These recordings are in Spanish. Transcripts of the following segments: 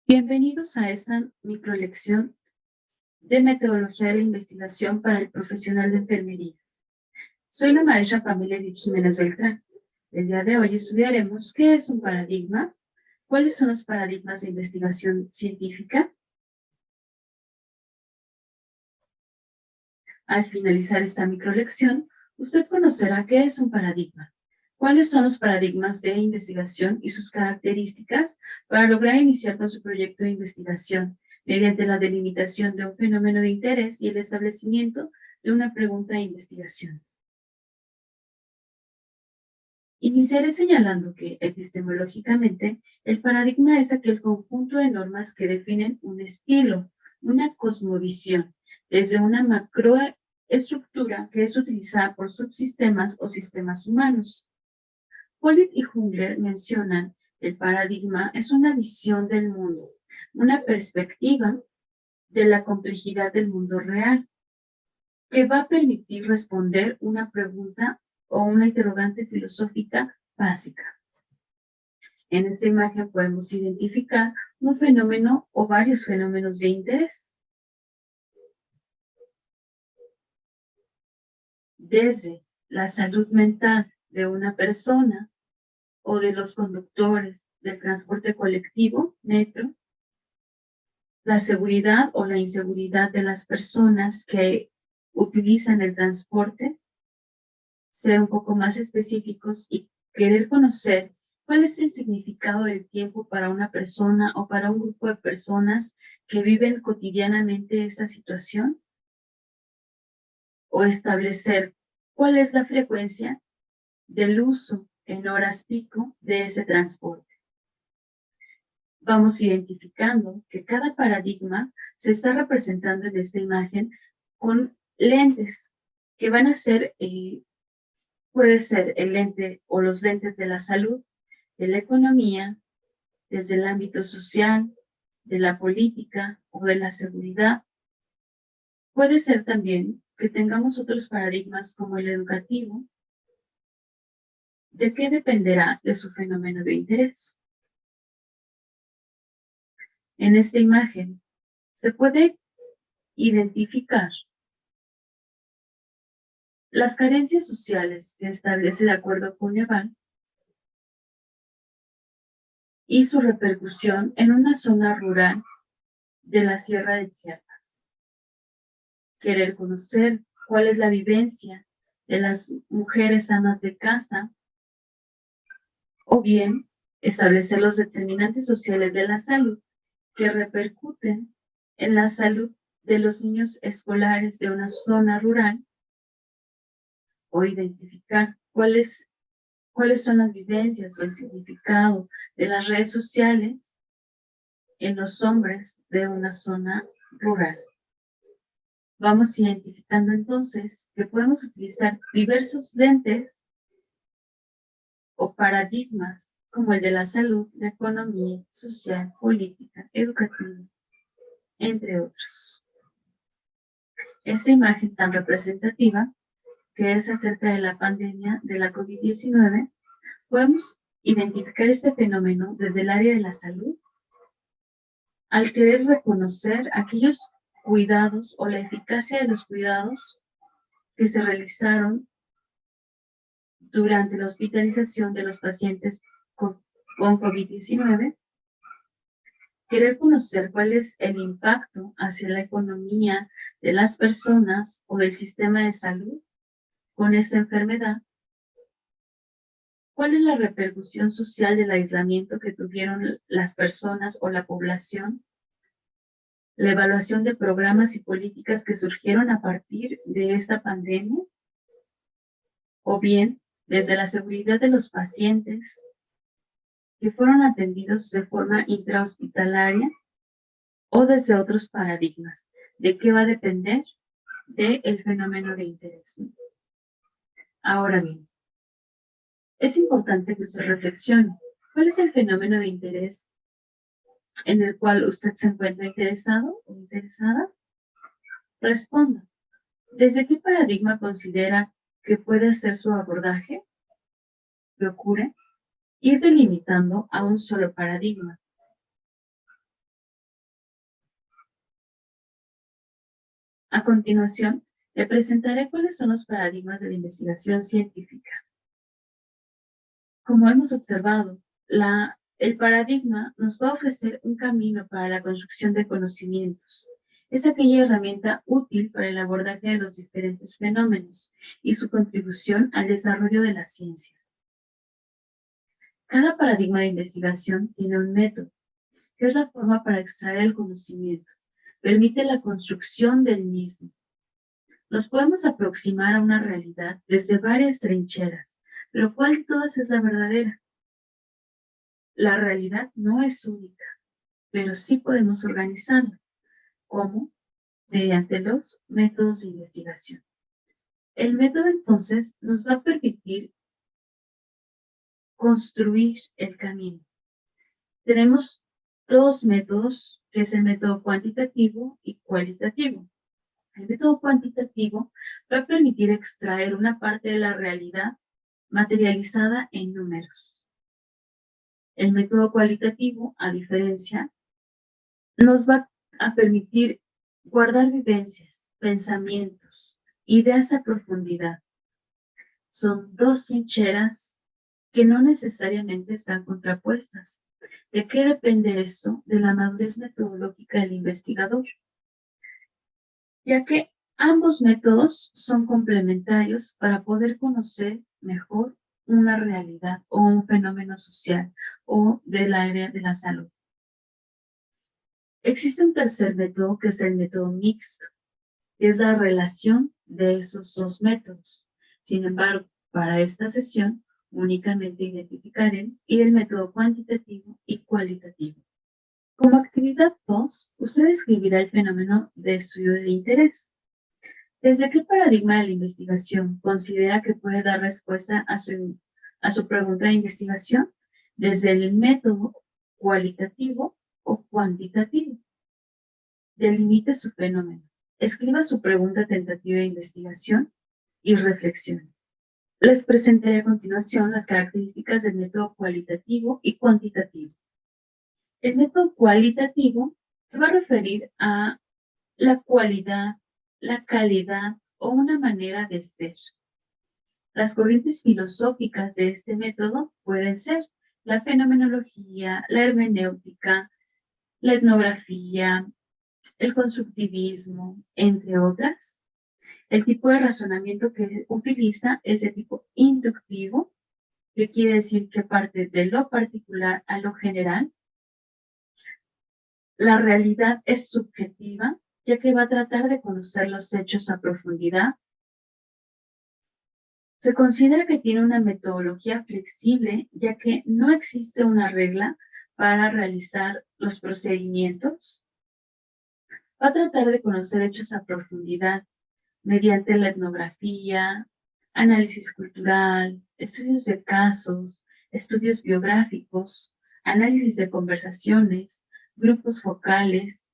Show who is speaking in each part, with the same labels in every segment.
Speaker 1: Bienvenidos a esta microlección de metodología de la investigación para el profesional de enfermería. Soy la maestra Pamela Edith Jiménez Beltrán. El día de hoy estudiaremos qué es un paradigma, cuáles son los paradigmas de investigación científica. Al finalizar esta microlección, usted conocerá qué es un paradigma, cuáles son los paradigmas de investigación y sus características para lograr iniciar con su proyecto de investigación mediante la delimitación de un fenómeno de interés y el establecimiento de una pregunta de investigación. Iniciaré señalando que, epistemológicamente, el paradigma es aquel conjunto de normas que definen un estilo, una cosmovisión, desde una macroestructura que es utilizada por subsistemas o sistemas humanos. Pollitt y Jungler mencionan que el paradigma es una visión del mundo, una perspectiva de la complejidad del mundo real, que va a permitir responder una pregunta o una interrogante filosófica básica. En esta imagen podemos identificar un fenómeno o varios fenómenos de interés. Desde la salud mental de una persona o de los conductores del transporte colectivo, metro, la seguridad o la inseguridad de las personas que utilizan el transporte, ser un poco más específicos y querer conocer cuál es el significado del tiempo para una persona o para un grupo de personas que viven cotidianamente esta situación, o establecer cuál es la frecuencia del uso en horas pico de ese transporte. Vamos identificando que cada paradigma se está representando en esta imagen con lentes que van a ser puede ser el lente o los lentes de la salud, de la economía, desde el ámbito social, de la política o de la seguridad. Puede ser también que tengamos otros paradigmas como el educativo. ¿De qué dependerá de su fenómeno de interés? En esta imagen se puede identificar las carencias sociales que establece de acuerdo con Neval y su repercusión en una zona rural de la Sierra de Chiapas. Querer conocer cuál es la vivencia de las mujeres amas de casa, o bien establecer los determinantes sociales de la salud que repercuten en la salud de los niños escolares de una zona rural, o identificar cuáles son las vivencias o el significado de las redes sociales en los hombres de una zona rural. Vamos identificando entonces que podemos utilizar diversos lentes o paradigmas como el de la salud, la economía, social, política, educativa, entre otros. Esta imagen tan representativa, que es acerca de la pandemia de la COVID-19, podemos identificar este fenómeno desde el área de la salud al querer reconocer aquellos cuidados o la eficacia de los cuidados que se realizaron durante la hospitalización de los pacientes con COVID-19, querer conocer cuál es el impacto hacia la economía de las personas o del sistema de salud con esta enfermedad, cuál es la repercusión social del aislamiento que tuvieron las personas o la población, la evaluación de programas y políticas que surgieron a partir de esta pandemia, o bien desde la seguridad de los pacientes que fueron atendidos de forma intrahospitalaria o desde otros paradigmas. ¿De qué va a depender? Del fenómeno de interés. Ahora bien, es importante que usted reflexione. ¿Cuál es el fenómeno de interés en el cual usted se encuentra interesado o interesada? Responda. ¿Desde qué paradigma considera que puede ser su abordaje? Procure ir delimitando a un solo paradigma. A continuación, le presentaré cuáles son los paradigmas de la investigación científica. Como hemos observado, el paradigma nos va a ofrecer un camino para la construcción de conocimientos. Es aquella herramienta útil para el abordaje de los diferentes fenómenos y su contribución al desarrollo de la ciencia. Cada paradigma de investigación tiene un método, que es la forma para extraer el conocimiento. Permite la construcción del mismo. Nos podemos aproximar a una realidad desde varias trincheras, pero ¿cuál de todas es la verdadera? La realidad no es única, pero sí podemos organizarla. ¿Cómo? Mediante los métodos de investigación. El método entonces nos va a permitir construir el camino. Tenemos dos métodos, que es el método cuantitativo y cualitativo. El método cuantitativo va a permitir extraer una parte de la realidad materializada en números. El método cualitativo, a diferencia, nos va a permitir guardar vivencias, pensamientos, ideas a profundidad. Son dos trincheras que no necesariamente están contrapuestas. ¿De qué depende esto? De la madurez metodológica del investigador, ya que ambos métodos son complementarios para poder conocer mejor una realidad o un fenómeno social o del área de la salud. Existe un tercer método que es el método mixto, que es la relación de esos dos métodos. Sin embargo, para esta sesión únicamente identificaré el método cuantitativo y cualitativo. Como actividad 2, usted describirá el fenómeno de estudio de interés. ¿Desde qué paradigma de la investigación considera que puede dar respuesta a su pregunta de investigación? ¿Desde el método cualitativo o cuantitativo? Delimite su fenómeno. Escriba su pregunta tentativa de investigación y reflexione. Les presentaré a continuación las características del método cualitativo y cuantitativo. El método cualitativo se va a referir a la cualidad, la calidad o una manera de ser. Las corrientes filosóficas de este método pueden ser la fenomenología, la hermenéutica, la etnografía, el constructivismo, entre otras. El tipo de razonamiento que utiliza es de tipo inductivo, que quiere decir que parte de lo particular a lo general. La realidad es subjetiva, ya que va a tratar de conocer los hechos a profundidad. Se considera que tiene una metodología flexible, ya que no existe una regla para realizar los procedimientos. Va a tratar de conocer hechos a profundidad mediante la etnografía, análisis cultural, estudios de casos, estudios biográficos, análisis de conversaciones, grupos focales,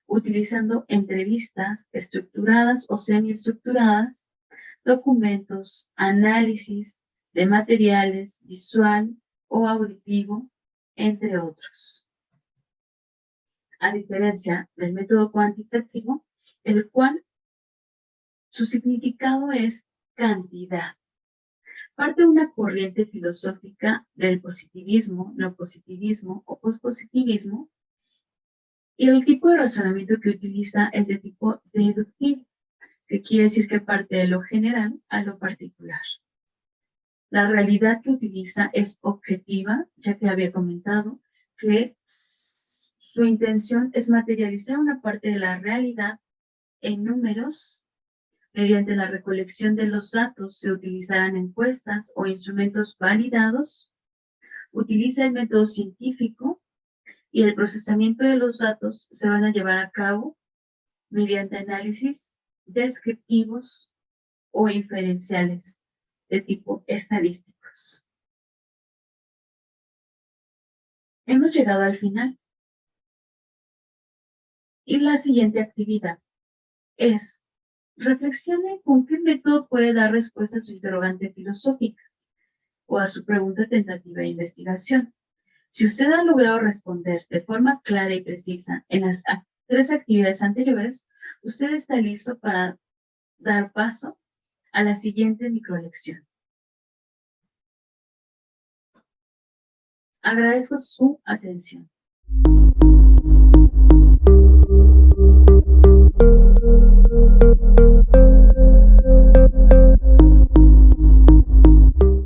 Speaker 1: utilizando entrevistas estructuradas o semiestructuradas, documentos, análisis de materiales visual o auditivo, entre otros. A diferencia del método cuantitativo, el cual su significado es cantidad. Parte de una corriente filosófica del positivismo, neopositivismo o pospositivismo, y el tipo de razonamiento que utiliza es de tipo deductivo, que quiere decir que parte de lo general a lo particular. La realidad que utiliza es objetiva, ya que había comentado que su intención es materializar una parte de la realidad en números. Mediante la recolección de los datos se utilizarán encuestas o instrumentos validados. Utiliza el método científico y el procesamiento de los datos se van a llevar a cabo mediante análisis descriptivos o inferenciales de tipo estadísticos. Hemos llegado al final. Y la siguiente actividad es: reflexione con qué método puede dar respuesta a su interrogante filosófica o a su pregunta tentativa de investigación. Si usted ha logrado responder de forma clara y precisa en las 3 actividades anteriores, usted está listo para dar paso a la siguiente microlección. Agradezco su atención.